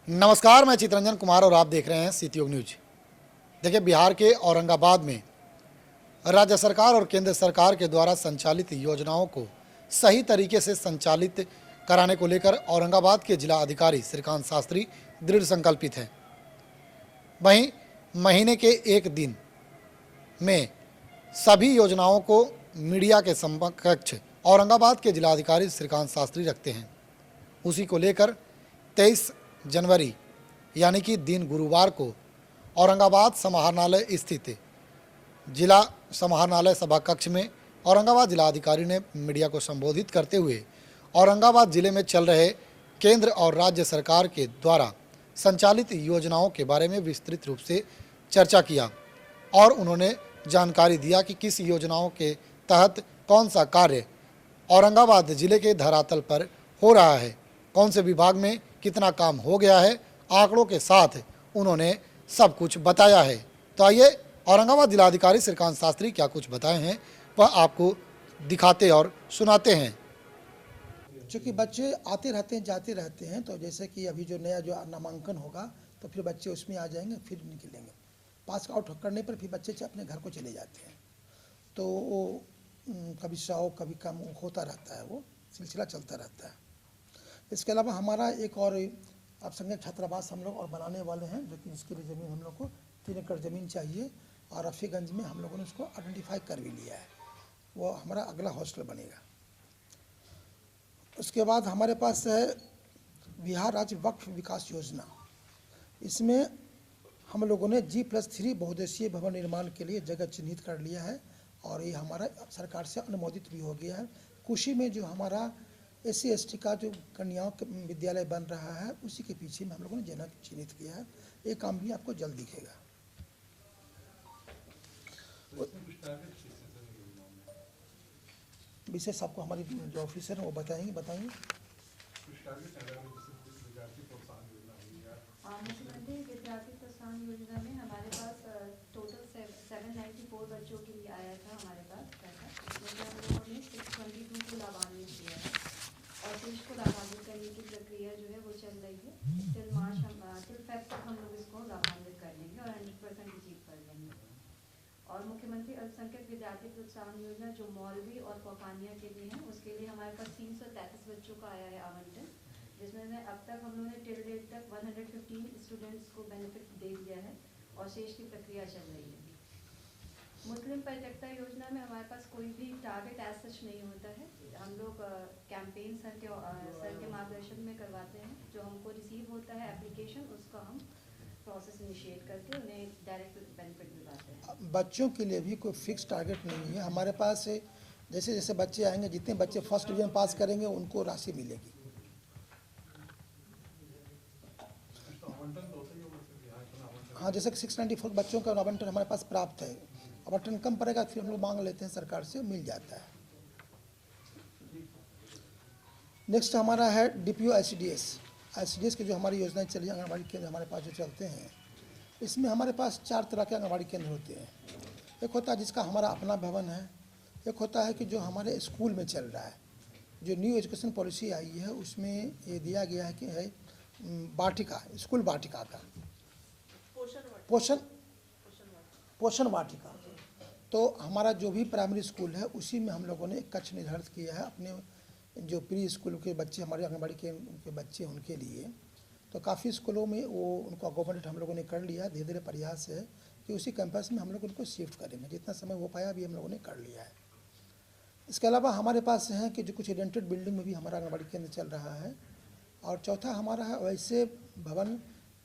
नमस्कार, मैं चितरंजन कुमार और आप देख रहे हैं सीटीओ न्यूज। देखिए, बिहार के औरंगाबाद में राज्य सरकार और केंद्र सरकार के द्वारा संचालित योजनाओं को सही तरीके से संचालित कराने को लेकर औरंगाबाद के जिला अधिकारी श्रीकांत शास्त्री दृढ़ संकल्पित हैं। वहीं महीने के एक दिन में सभी योजनाओं को मीडिया के समकक्ष औरंगाबाद के जिलाधिकारी श्रीकांत शास्त्री रखते हैं। उसी को लेकर 23 जनवरी यानी कि दिन गुरुवार को औरंगाबाद समाहरणालय स्थित जिला समाहरणालय सभा कक्ष में औरंगाबाद जिलाधिकारी ने मीडिया को संबोधित करते हुए औरंगाबाद जिले में चल रहे केंद्र और राज्य सरकार के द्वारा संचालित योजनाओं के बारे में विस्तृत रूप से चर्चा किया और उन्होंने जानकारी दिया कि किस योजनाओं के तहत कौन सा कार्य औरंगाबाद जिले के धरातल पर हो रहा है, कौन से विभाग में कितना काम हो गया है, आंकड़ों के साथ उन्होंने सब कुछ बताया है। तो आइए औरंगाबाद जिलाधिकारी श्रीकांत शास्त्री क्या कुछ बताए हैं वह आपको दिखाते और सुनाते हैं। चूँकि बच्चे आते रहते हैं जाते रहते हैं, तो जैसे कि अभी जो नया जो नामांकन होगा तो फिर बच्चे उसमें आ जाएंगे, फिर निकलेंगे। पास आउट करने पर फिर बच्चे अपने घर को चले जाते हैं। तो वो कभी 100 कभी कम होता रहता है, वो सिलसिला चलता रहता है। इसके अलावा हमारा एक और अल्पसंख्यक छात्रावास हम लोग और बनाने वाले हैं, जो कि इसके लिए ज़मीन हम लोग को 3 एकड़ ज़मीन चाहिए और रफ़ीगंज में हम लोगों ने उसको आइडेंटिफाई कर भी लिया है। वो हमारा अगला हॉस्टल बनेगा। उसके बाद हमारे पास है बिहार राज्य वक्फ विकास योजना। इसमें हम लोगों ने G+3 बहुउद्देशीय भवन निर्माण के लिए जगह चिन्हित कर लिया है और ये हमारा सरकार से अनुमोदित भी हो गया है। कुशी में जो हमारा SC ST का जो कन्याओं का विद्यालय बन रहा है, उसी के पीछे में हम लोगों ने जगह चिन्हित किया है। ये काम भी आपको जल्द दिखेगा। विशेष आपको हमारी जो ऑफिसर हैं वो बताएंगे। मुख्यमंत्री विद्यार्थी प्रोत्साहन योजना में हमारे पास टोटल 794 बच्चों के लिए आया था हमारे पास पैसा, जिसमें हम लोगों ने 622 को लाभान्वित किया है और देश को लाभान्वित करने की प्रक्रिया जो है वो चल रही है। टिल फेब तक हम लोग इसको लाभान्वित कर लेंगे और 100% अचीव कर लेंगे। और मुख्यमंत्री अल्पसंख्यक विद्यार्थी प्रोत्साहन योजना जो मौलवी और फौकानिया के लिए है, उसके लिए हमारे पास 333 बच्चों का आया है आवंटन, जिसमें से अब तक हम लोगों ने टिल डेट तक 115 स्टूडेंट्स को बेनिफिट दे दिया है और शेष की प्रक्रिया चल रही है। मुस्लिम परित्यक्ता योजना में हमारे पास कोई भी टारगेट एज सच नहीं होता है। हम लोग कैंपेन सर के मार्गदर्शन में करवाते हैं। जो हमको रिसीव होता है एप्लीकेशन, उसका हम प्रोसेस इनिशिएट करके उन्हें डायरेक्ट बेनिफिट दिलाते हैं। बच्चों के लिए भी कोई फिक्स टारगेट नहीं है हमारे पास। जैसे जैसे बच्चे आएंगे, जितने बच्चे फर्स्ट डिवीजन पास करेंगे उनको राशि मिलेगी। हाँ, जैसे कि 694 बच्चों का आवंटन हमारे पास प्राप्त है। आवंटन कम पड़ेगा फिर हम लोग मांग लेते हैं, सरकार से मिल जाता है। नेक्स्ट हमारा है DPO ICDS की जो हमारी योजनाएं चली, आंगनबाड़ी केंद्र हमारे पास जो चलते हैं, इसमें हमारे पास 4 तरह के आंगनबाड़ी केंद्र होते हैं। एक होता है जिसका हमारा अपना भवन है, एक होता है कि जो हमारे स्कूल में चल रहा है। जो न्यू एजुकेशन पॉलिसी आई है उसमें ये दिया गया है कि है वाटिका, स्कूल वाटिका का पोषण वाटिका। तो हमारा जो भी प्राइमरी स्कूल है उसी में हम लोगों ने एक कक्ष निर्धारित किया है अपने जो प्री स्कूल के बच्चे, हमारे आंगनबाड़ी के उनके बच्चे, उनके लिए। तो काफ़ी स्कूलों में वो उनको अकोमोडेट हम लोगों ने कर लिया। धीरे धीरे प्रयास है कि उसी कैंपस में हम लोग उनको शिफ्ट करेंगे। जितना समय हो पाया अभी हम लोगों ने कर लिया है। इसके अलावा हमारे पास है कि जो कुछ रेंटेड बिल्डिंग में भी हमारा आंगनबाड़ी केंद्र चल रहा है। और चौथा हमारा है वैसे भवन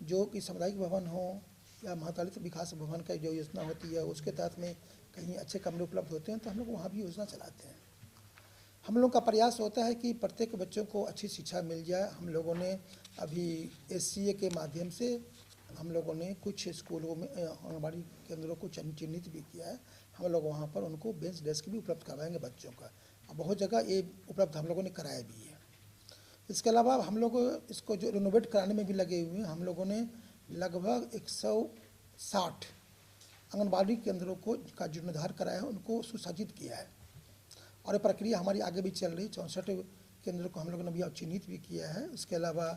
जो कि सामुदायिक भवन हो या महादलित विकास भवन का जो योजना होती है, उसके तहत में कहीं अच्छे कमरे उपलब्ध होते हैं तो हम लोग वहाँ भी योजना चलाते हैं। हम लोग का प्रयास होता है कि प्रत्येक बच्चों को अच्छी शिक्षा मिल जाए। हम लोगों ने अभी SCA के माध्यम से हम लोगों ने कुछ स्कूलों में आंगनबाड़ी केंद्रों को चिन्हित भी किया है। हम लोग वहाँ पर उनको बेंच डेस्क भी उपलब्ध करवाएंगे बच्चों का। बहुत जगह ये उपलब्ध हम लोगों ने कराया भी है। इसके अलावा हम लोग इसको जो रिनोवेट कराने में भी लगे हुए हैं। हम लोगों ने लगभग 160 आंगनबाड़ी केंद्रों को का जीर्णोद्धार कराया है, उनको सुसज्जित किया है और ये प्रक्रिया हमारी आगे भी चल रही है। 64 केंद्रों को हम लोगों ने भी चिन्हित भी किया है। इसके अलावा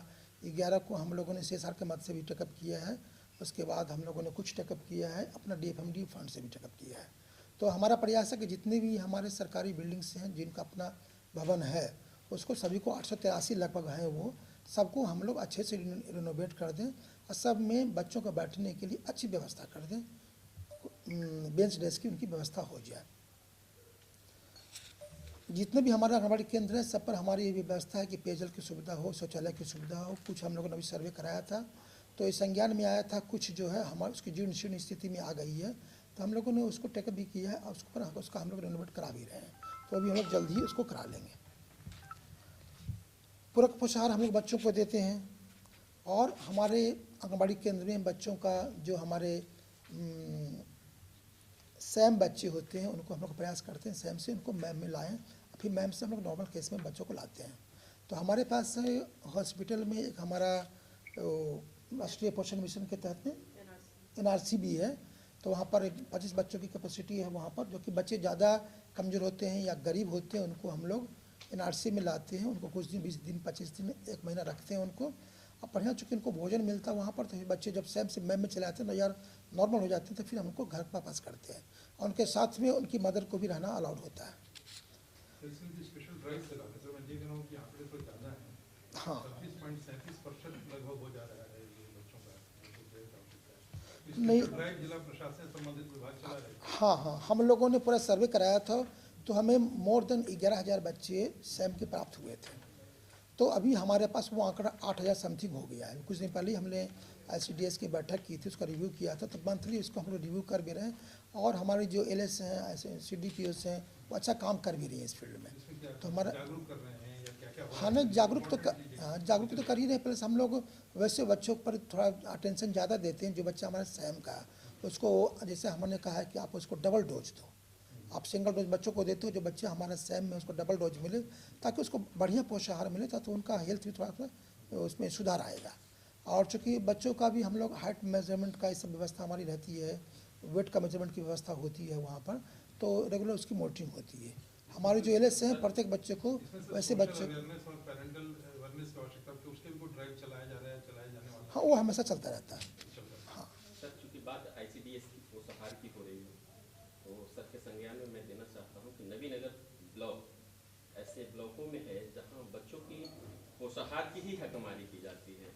11 को हम लोगों ने CSR के मद से भी टेकअप किया है। उसके बाद हम लोगों ने कुछ टेकअप किया है अपना DFMD फंड से भी टेकअप किया है। तो हमारा प्रयास है कि जितने भी हमारे सरकारी बिल्डिंग्स हैं जिनका अपना भवन है उसको सभी को 883 लगभग हैं, वो सबको हम लोग अच्छे से रिनोवेट कर दें और सब में बच्चों को बैठने के लिए अच्छी व्यवस्था कर दें, बेंच डेस्क की उनकी व्यवस्था हो जाए। जितने भी हमारा आंगनबाड़ी केंद्र है सब पर हमारी ये व्यवस्था है कि पेयजल की सुविधा हो, शौचालय की सुविधा हो। कुछ हम लोगों ने अभी सर्वे कराया था तो इस संज्ञान में आया था कुछ जो है हमारे उसकी जीर्ण शीर्ण स्थिति में आ गई है, तो हम लोगों ने उसको टेकअप भी किया है और उसका हम लोग रिनोवेट करा भी रहे हैं। तो अभी हम लोग जल्द ही उसको करा लेंगे। पूरक पोषाहार हम लोग बच्चों को देते हैं और हमारे आंगनबाड़ी केंद्र में बच्चों का जो हमारे सैम बच्चे होते हैं उनको हम लोग प्रयास करते हैं सैम से उनको मैम में लाएँ, फिर मैम से हम लोग नॉर्मल केस में बच्चों को लाते हैं। तो हमारे पास हॉस्पिटल में एक हमारा राष्ट्रीय पोषण मिशन के तहत में NRC भी है, तो वहाँ पर 25 बच्चों की कैपेसिटी है वहाँ पर, जो कि बच्चे ज़्यादा कमज़ोर होते हैं या गरीब होते हैं उनको हम लोग NRC में लाते हैं। उनको कुछ दिन 20 दिन 25 दिन 1 महीना रखते हैं उनको। अब बढ़िया चूँकि उनको भोजन मिलता है वहाँ पर, तो बच्चे जब सैम से मैम में चले आते हैं ना यार नॉर्मल हो जाते हैं, तो फिर हम उनको घर वापस करते हैं और उनके साथ में उनकी मदर को भी रहना अलाउड होता है। हाँ नहीं, जिला प्रशासन संबंधित विभाग चला रहे हैं। हाँ, हम लोगों ने पूरा सर्वे कराया था तो हमें मोर देन 11,000 बच्चे सैम के प्राप्त हुए थे। तो अभी हमारे पास वो आंकड़ा 8,000 समथिंग हो गया है। कुछ दिन पहले ही हमने ICDS की बैठक की थी, उसका रिव्यू किया था, तो मंथली उसको हम लोग रिव्यू कर भी रहे हैं और हमारे जो LS हैं ऐसे CDPOs हैं वो अच्छा काम कर भी रही हैं इस फील्ड में। तो हमारा जागरूक कर रहे हैं या क्या-क्या हाँ नहीं, जागरूक तो कर ही रहे। प्लस हम लोग वैसे बच्चों पर थोड़ा अटेंशन ज़्यादा देते हैं। जो बच्चा हमारे सैम का उसको जैसे हमने कहा है कि आप उसको डबल डोज दो, आप सिंगल डोज बच्चों को देते हो, जो बच्चे हमारा सैम में उसको डबल डोज मिले ताकि उसको बढ़िया पोषाहार मिले, ताकि उनका हेल्थ भी थोड़ा सा उसमें सुधार आएगा। और चूँकि बच्चों का भी हम लोग हाइट मेजरमेंट का ये सब व्यवस्था हमारी रहती है, वेट का मेजरमेंट की व्यवस्था होती है वहाँ पर, तो रेगुलर उसकी मॉनिटरिंग होती है। हमारे जो LS हैं प्रत्येक बच्चे को वैसे बच्चे हाँ वो हमेशा चलता रहता है। हाँ सर, चूँकि बात ICDS की पोषाहार की हो रही है तो सर के संज्ञान में मैं देना चाहता हूँ कि नवीनगर ब्लॉक ऐसे ब्लॉकों में है जहाँ बच्चों की पोषाहार की ही हकमारी की जाती है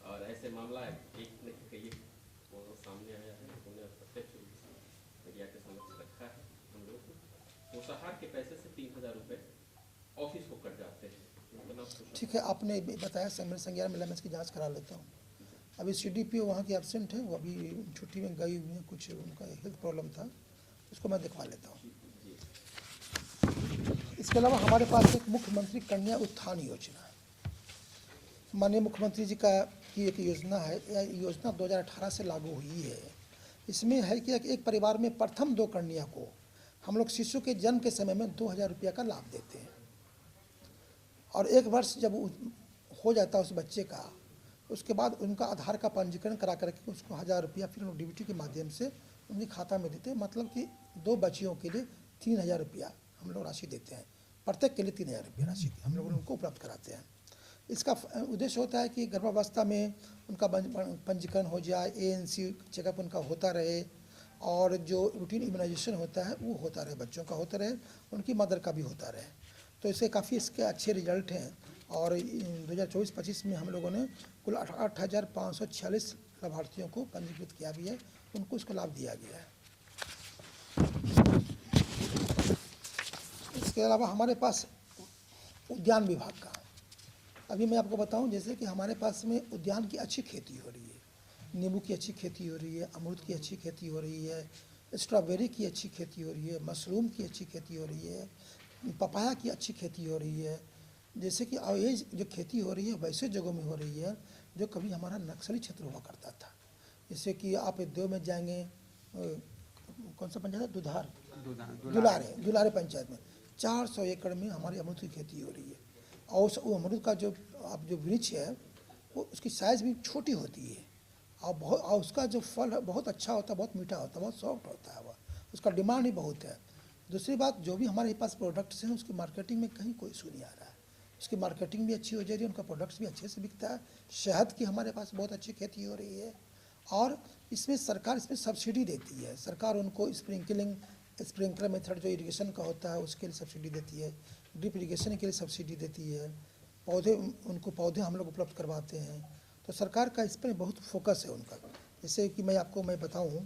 और ऐसे मामला एक ने कई वो सामने आया है, उन्होंने प्रत्यक्ष रूप से मीडिया के समक्ष रखा है। हम लोग पोषाहार के पैसे से 3,000 रुपये ऑफिस को कट जाते हैं। ठीक है, आपने बताया मेरे संज्ञान में, मैं इसकी जाँच करा लेता हूँ। अभी CDPO वहाँ की एब्सेंट है, वो अभी छुट्टी में गई हुई हैं, कुछ उनका हेल्थ प्रॉब्लम था, उसको मैं दिखवा लेता हूँ। इसके अलावा हमारे पास एक मुख्यमंत्री कन्या उत्थान योजना है। माननीय मुख्यमंत्री जी की एक योजना है। यह योजना 2018 से लागू हुई है। इसमें है कि एक परिवार में प्रथम 2 कन्या को हम लोग शिशु के जन्म के समय में 2,000 रुपया का लाभ देते हैं और 1 वर्ष जब हो जाता है उस बच्चे का, उसके बाद उनका आधार का पंजीकरण करा करके उसको 1,000 रुपया फिर हम DBT के माध्यम से उनके खाता में देते हैं। मतलब कि 2 बच्चियों के लिए 3,000 रुपया हम लोग राशि देते हैं, प्रत्येक के लिए 3,000 रुपया राशि हम लोग उनको उपलब्ध कराते हैं। इसका उद्देश्य होता है कि गर्भावस्था में उनका पंजीकरण हो जाए, ANC चेकअप उनका होता रहे और जो रूटीन इम्यूनाइजेशन होता है वो होता रहे, बच्चों का होता रहे, उनकी मदर का भी होता रहे। तो इससे काफ़ी इसके अच्छे रिजल्ट हैं और 2024-25 में हम लोगों ने कुल 8,546 लाभार्थियों को पंजीकृत किया भी है, उनको इसका लाभ दिया गया है। इसके अलावा हमारे पास उद्यान विभाग का, अभी मैं आपको बताऊं जैसे कि हमारे पास में उद्यान की अच्छी खेती हो रही है, नींबू की अच्छी खेती हो रही है, अमरूद की अच्छी खेती हो रही है, स्ट्रॉबेरी की अच्छी खेती हो रही है, मशरूम की अच्छी खेती हो रही है, पपाया की अच्छी खेती हो रही है। जैसे कि ये जो खेती हो रही है वैसे जगहों में हो रही है जो कभी हमारा नक्सली क्षेत्र हुआ करता था। जैसे कि आप देव में जाएंगे, कौन सा पंचायत है, दुलारे पंचायत में 400 एकड़ में हमारी अमरूद की खेती हो रही है और उस अमरूद का जो वृक्ष है वो उसकी साइज़ भी छोटी होती है और उसका जो फल है बहुत अच्छा होता है, बहुत मीठा होता है, बहुत सॉफ्ट होता है, वह उसका डिमांड ही बहुत है। दूसरी बात, जो भी हमारे पास प्रोडक्ट्स हैं उसकी मार्केटिंग में कहीं कोई इशू नहीं आ रहा है, उसकी मार्केटिंग भी अच्छी हो जा रही है, उनका प्रोडक्ट्स भी अच्छे से बिकता है। शहद की हमारे पास बहुत अच्छी खेती हो रही है और इसमें सरकार इसमें सब्सिडी देती है। सरकार उनको स्प्रिंकलर मेथड जो इरिगेशन का होता है उसके लिए सब्सिडी देती है, ड्रिप इरिगेशन के लिए सब्सिडी देती है, उनको पौधे हम लोग उपलब्ध करवाते हैं। तो सरकार का इस पर बहुत फोकस है उनका। जैसे कि मैं बताऊं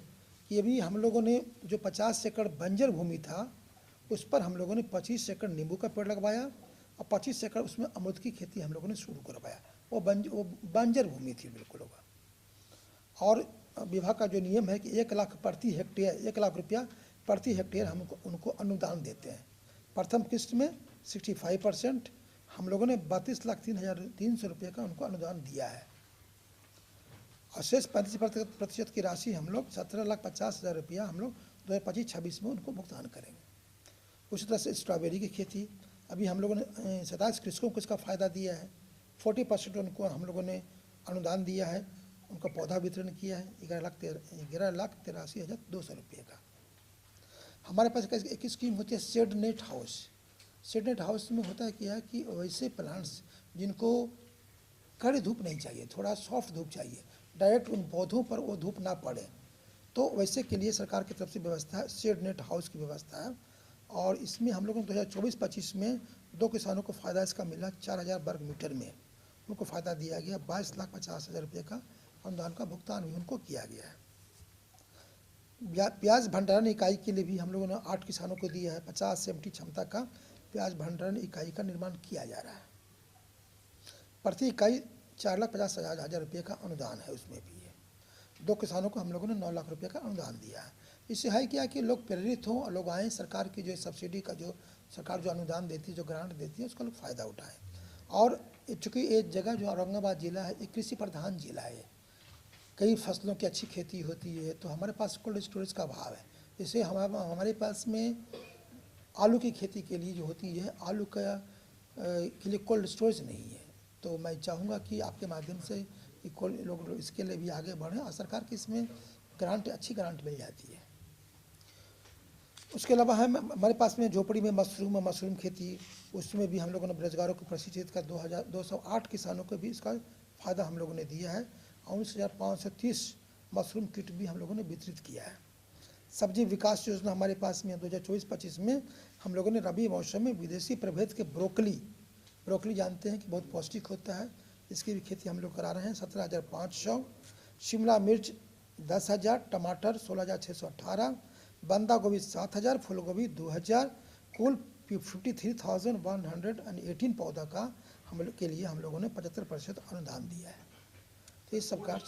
कि अभी हम लोगों ने जो 50 एकड़ बंजर भूमि था उस पर हम लोगों ने 25 एकड़ नींबू का पेड़ लगवाया और 25 एकड़ उसमें अमरूद की खेती हम लोगों ने शुरू करवाया। वो बंजर भूमि थी बिल्कुल होगा। और विभाग का जो नियम है कि 1 लाख प्रति हेक्टेयर, 1 लाख रुपया प्रति हेक्टेयर हम उनको अनुदान देते हैं। प्रथम किस्त में 65% हम लोगों ने 32,03,300 रुपये का उनको अनुदान दिया है और शेष 35% की राशि हम लोग 17,50,000 रुपया हम लोग 2025-26 में उनको भुगतान करेंगे। उसी तरह से स्ट्रॉबेरी की खेती अभी हम लोगों ने 27 कृषकों को इसका फ़ायदा दिया है। 40% उनको हम लोगों ने अनुदान दिया है, उनका पौधा वितरण किया है 11,83,200 रुपये का। हमारे पास एक स्कीम होती है shade net house. Shade net house में होता है क्या है कि वैसे प्लांट्स जिनको कड़ी धूप नहीं चाहिए, थोड़ा सॉफ्ट धूप चाहिए, डायरेक्ट उन पौधों पर वो धूप ना पड़े, तो वैसे के लिए सरकार की तरफ से व्यवस्था है, शेड नेट हाउस की व्यवस्था है। और इसमें हम लोगों को 2024-25 में 2 किसानों को फ़ायदा इसका मिला 4,000 वर्ग मीटर में उनको फ़ायदा दिया गया। 22,50,000 रुपये का अनुदान का भुगतान भी उनको किया गया है। प्याज भंडारण इकाई के लिए भी हम लोगों ने 8 किसानों को दिया है। 50 MT क्षमता का प्याज भंडारण इकाई का निर्माण किया जा रहा है। प्रति इकाई 4,50,000 रुपये का अनुदान है, उसमें भी है। 2 किसानों को हम लोगों ने 9 लाख रुपये का अनुदान दिया है। इससे है क्या कि लोग प्रेरित हों और लोग आएँ, सरकार की जो सब्सिडी का जो सरकार जो अनुदान देती है, जो ग्रांट देती है, उसका लोग फ़ायदा उठाएँ। और चूँकि ये जगह जो औरंगाबाद ज़िला है एक कृषि प्रधान ज़िला है, कई फसलों की अच्छी खेती होती है, तो हमारे पास कोल्ड स्टोरेज का अभाव है। जैसे हमारे पास में आलू की खेती के लिए जो होती है, आलू का के लिए कोल्ड स्टोरेज नहीं है। तो मैं चाहूँगा कि आपके माध्यम से लोग इसके लिए भी आगे बढ़ें और सरकार की इसमें अच्छी ग्रांट मिल जाती है। उसके अलावा है हमारे पास में झोपड़ी में मशरूम खेती, उसमें भी हम लोगों ने बेरोजगारों को प्रशिक्षित कर 208 किसानों को भी इसका फ़ायदा हम लोगों ने दिया है। 19,530 मशरूम किट भी हम लोगों ने वितरित किया है। सब्जी विकास योजना हमारे पास में 2024-25 में हम लोगों ने रबी मौसम में विदेशी प्रभेद के ब्रोकली जानते हैं कि बहुत पौष्टिक होता है, इसकी भी खेती हम लोग करा रहे हैं। 17,500, शिमला मिर्च 10,000, टमाटर 16,618, बंदा गोभी 7,000, फूल गोभी 2,000, कुल 53,118 पौधा का हम लोग के लिए हम लोगों ने 75% अनुदान दिया है। तो इस सरकार,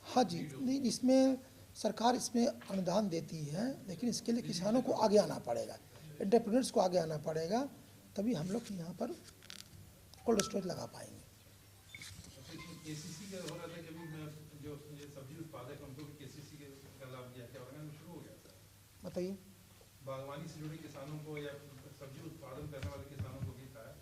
हाँ जी, नहीं, इसमें सरकार इसमें अनुदान देती है, लेकिन इसके लिए किसानों को आगे आना पड़ेगा, एंटरप्रेन्योर्स को आगे आना पड़ेगा, तभी हम लोग यहाँ पर कोल्ड स्टोरेज लगा पाएंगे। केसीसी का हो रहा था कि अभी जो सब्जी उत्पादक उनको भी केसीसी का लाभ दिया क्या औरंगाबाद में शुरू हो गया था? बताइए। बागवानी से जुड़े किसानों को या सब्जी उत्पादन करने वाले किसानों को भी था,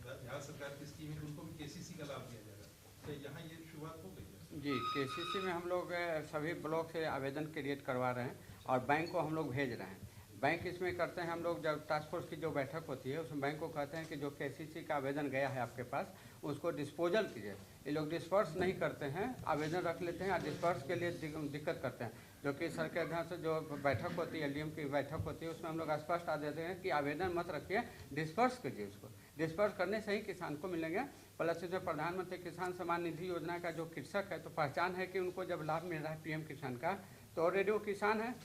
बिहार सरकार की स्कीम है, उनको भी केसीसी का लाभ दिया जाएगा, तो यहाँ ये शुरुआत हो गई है? जी, केसीसी में हम लोग सभी ब्लॉक से आवेदन क्रिएट करवा रहे हैं और बैंक को हम लोग भेज रहे हैं। बैंक इसमें करते हैं हम लोग, जब टास्क फोर्स की जो बैठक होती है उसमें बैंक को कहते हैं कि जो केसीसी का आवेदन गया है आपके पास उसको डिस्पोजल कीजिए। ये लोग डिस्पर्स नहीं करते हैं, आवेदन रख लेते हैं और डिस्पर्स के लिए दिक्कत करते हैं, जो कि सर के अध्ययन से जो बैठक होती है, LDM की बैठक होती है, उसमें हम लोग स्पष्ट आ देते हैं कि आवेदन मत रखिए, डिस्पर्स कीजिए। उसको डिस्पर्स करने से ही किसान को मिलेंगे। प्लस इसमें प्रधानमंत्री किसान सम्मान निधि योजना का जो कृषक है तो पहचान है कि उनको जब लाभ मिल रहा है PM किसान का, तो ऑलरेडी वो किसान है,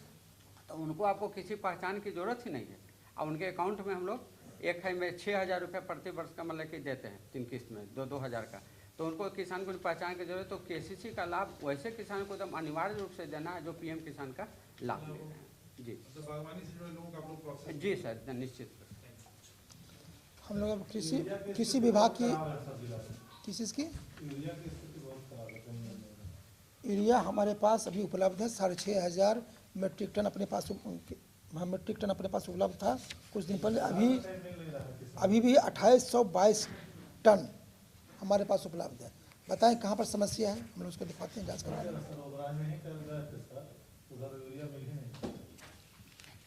तो उनको आपको किसी पहचान की ज़रूरत ही नहीं है। और उनके अकाउंट में हम लोग एक है में 6,000 रुपये प्रति वर्ष का मतलब कि देते हैं 3 किस्त में 2,000 का, तो उनको किसान को पहचान की जरूरत। तो केसीसी का लाभ वैसे किसान को एकदम अनिवार्य रूप से देना है जो PM किसान का लाभ ले रहे हैं। जी, तो बागवानी से जुड़े लोगों का आप लोग प्रोसेस? जी सर, निश्चित। हम लोग अब कृषि विभाग की की यूरिया हमारे पास अभी उपलब्ध है 6,500 मेट्रिक टन अपने पास उपलब्ध था कुछ दिन पहले। अभी भी 2,822 टन हमारे पास उपलब्ध है। बताएं कहाँ पर समस्या है, हम लोग उसको दिखाते हैं, जांच करवा रहे हैं।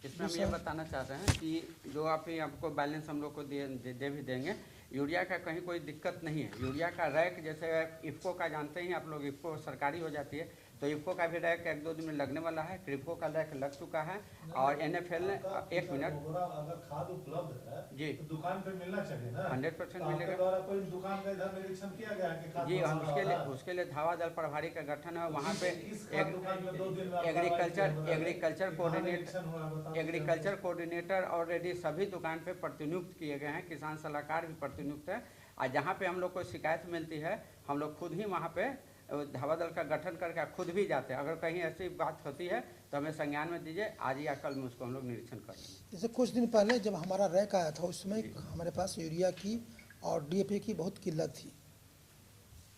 इसमें हम ये बताना चाहते हैं कि जो आप ही आपको बैलेंस हम लोग को दे भी देंगे, यूरिया का कहीं कोई दिक्कत नहीं है। यूरिया का रैक जैसे इफ़को का जानते ही आप लोग, इफ़को सरकारी हो जाती है, तो इफ़को का भी रैक 1-2 दिन में लगने वाला है। क्रिप्को का रैक लग चुका है और एनएफएल ने 1 मिनट अगर खाद उपलब्ध है जी तो दुकान पे मिलना चाहिए ना। 100% तो आपके मिलेगा द्वारा कोई दुकान का इधर निरीक्षण किया गया है कि खाद जी। हम मसाला वाला? उसके लिए धावा दल प्रभारी का गठन है। वहाँ पे इस खाद दुकान में 2 दिन में आप एग्रीकल्चर निरीक्षण हुआ, बता दीजिए। एग्रीकल्चर कोऑर्डिनेटर ऑलरेडी सभी दुकान पे प्रतिनियुक्त किए गए हैं। किसान सलाहकार भी प्रतिनियुक्त है। और जहाँ पे हम लोग को शिकायत मिलती है, हम लोग खुद ही वहाँ पे धावा दल का गठन करके खुद भी जाते हैं। अगर कहीं ऐसी बात होती है तो हमें संज्ञान में दीजिए, आज या कल में उसको हम लोग निरीक्षण कर लेंगे। जैसे कुछ दिन पहले जब हमारा रैक आया था, उसमें हमारे पास यूरिया की और डीएपी की बहुत किल्लत थी।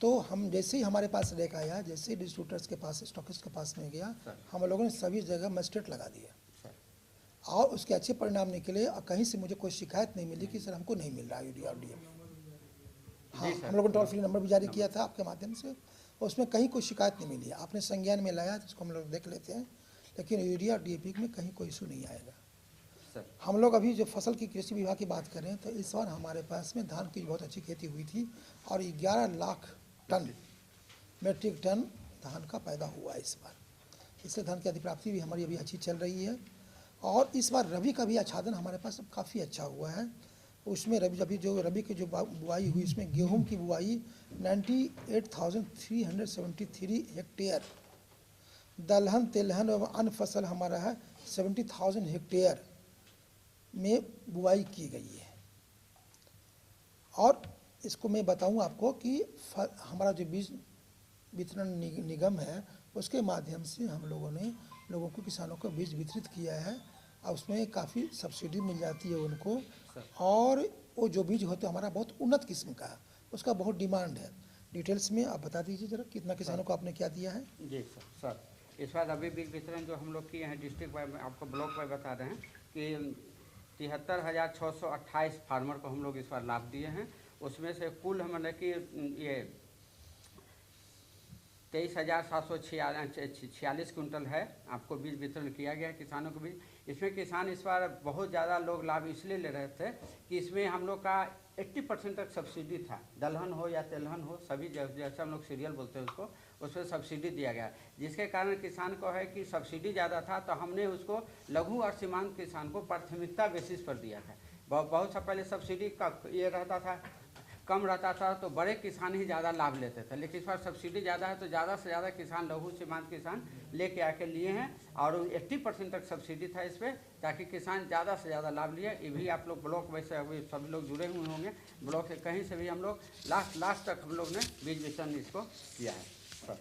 तो हम जैसे ही हमारे पास रैक आया, जैसे ही डिस्ट्रीब्यूटर्स के पास, स्टॉकिस्ट के पास में गया, हम लोगों ने सभी जगह मजिस्ट्रेट लगा दिया और उसके अच्छे परिणाम निकले। और कहीं से मुझे कोई शिकायत नहीं मिली कि सर हमको नहीं मिल रहा यूरिया और डीएपी। हाँ, हम लोगों ने टोल फ्री नंबर भी जारी किया था आपके माध्यम से, उसमें कहीं कोई शिकायत नहीं मिली। आपने संज्ञान में लाया तो उसको हम लोग देख लेते हैं, लेकिन यूरिया और डीएपी में कहीं कोई इशू नहीं आएगा। हम लोग अभी जो फसल की कृषि विभाग की बात करें तो इस बार हमारे पास में धान की बहुत अच्छी खेती हुई थी और 11 लाख टन मेट्रिक टन धान का पैदा हुआ है इस बार। इससे धान की अधिप्राप्ति भी हमारी अभी अच्छी चल रही है। और इस बार रबी का भी आच्छादन हमारे पास काफ़ी अच्छा हुआ है। उसमें रबी की जो बुआई हुई, इसमें गेहूं की बुआई 98,373 हेक्टेयर, दलहन तेलहन एवं अन्य फसल हमारा है 70,000 हेक्टेयर में बुआई की गई है। और इसको मैं बताऊं आपको कि हमारा जो बीज वितरण निगम है, उसके माध्यम से हम लोगों ने लोगों को, किसानों को बीज वितरित किया है और उसमें काफ़ी सब्सिडी मिल जाती है उनको। और वो जो बीज होते हैं हमारा बहुत उन्नत किस्म का है, उसका बहुत डिमांड है। डिटेल्स में आप बता दीजिए जरा, कितना किसानों को आपने क्या दिया है? जी सर, इस बार अभी बीज वितरण जो हम लोग किए हैं डिस्ट्रिक्ट वाइज, आपको ब्लॉक वाइज बता रहे हैं कि 73,628 फार्मर को हम लोग इस बार लाभ दिए हैं। उसमें से कुल हमने कि ये 23,746 कुंटल है आपको बीज वितरण किया गया है किसानों को बीज। इसमें किसान इस बार बहुत ज़्यादा लोग लाभ इसलिए ले रहे थे कि इसमें हम लोग का 80% तक सब्सिडी था। दलहन हो या तेलहन हो, सभी जैसे हम लोग सीरियल बोलते हैं उसको, उसमें सब्सिडी दिया गया, जिसके कारण किसान को है कि सब्सिडी ज़्यादा था तो हमने उसको लघु और सीमांत किसान को प्राथमिकता बेसिस पर दिया था। बहुत सा पहले सब्सिडी का ये रहता था, कम रहता था तो बड़े किसान ही ज़्यादा लाभ लेते थे, लेकिन इस बार सब्सिडी ज़्यादा है तो ज़्यादा से ज़्यादा किसान, लघु सीमांत किसान लेके आके लिए हैं और 80% तक सब्सिडी था इस पर, ताकि किसान ज़्यादा से ज़्यादा लाभ लिए। ये भी आप लोग ब्लॉक वैसे अभी सभी लोग जुड़े हुए होंगे, ब्लॉक से कहीं से भी हम लोग लास्ट तक हम लोग ने बीज वितरण इसको किया है।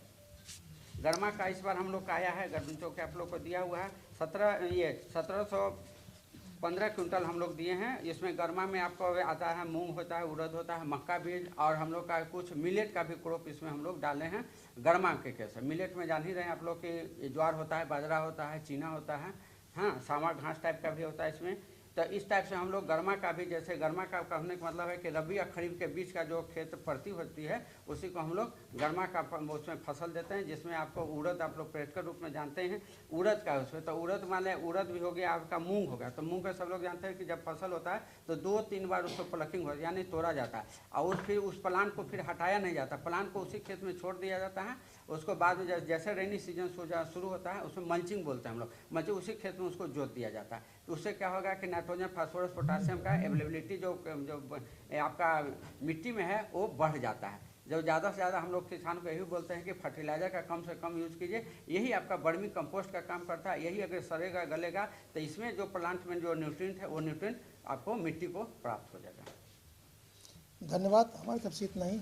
गरमा का इस बार हम लोग का आया है, गर्मियों के आप लोग को दिया हुआ है 1715 क्विंटल हम लोग दिए हैं। इसमें गरमा में आपको आता है मूंग होता है, उड़द होता है, मक्का बीज और हम लोग का कुछ मिलेट का भी क्रॉप इसमें हम लोग डाले हैं। गरमा के कैसे मिलेट में जान ही रहे हैं आप लोग कि ज्वार होता है, बाजरा होता है, चीना होता है, हाँ सामा घास टाइप का भी होता है इसमें। तो इस टाइप से हम लोग गरमा का भी, जैसे गरमा का कहने का मतलब है कि रबी या खरीफ के बीच का जो खेत पड़ती होती है उसी को हम लोग गरमा का उसमें फसल देते हैं, जिसमें आपको उड़द आप लोग पेट के रूप में जानते हैं, उड़द का उसमें। तो उड़द माने उड़द भी हो गया, आपका मूंग हो गया। तो मूंग का सब लोग जानते हैं कि जब फसल होता है तो 2-3 बार उसको प्लकिंग हो यानी तोड़ा जाता है और फिर उस प्लांट को फिर हटाया नहीं जाता, प्लांट को उसी खेत में छोड़ दिया जाता है। उसको बाद में जैसे रेनी सीजन शुरू होता है उसमें मल्चिंग बोलते हैं हम लोग, मल्चिंग उसी खेत में उसको जोत दिया जाता है। तो उससे क्या होगा कि नाइट्रोजन, फास्फोरस, पोटासियम का अवेलेबिलिटी जो आपका मिट्टी में है वो बढ़ जाता है। जो ज़्यादा से ज़्यादा हम लोग किसान को यही बोलते हैं कि फर्टिलाइज़र का कम से कम यूज़ कीजिए, यही आपका वर्मी कंपोस्ट का काम करता है। यही अगर सड़ेगा गलेगा तो इसमें जो प्लांट में जो न्यूट्रिएंट है वो न्यूट्रिएंट आपको मिट्टी को प्राप्त हो जाएगा। धन्यवाद, हमारी तरफ से इतना ही।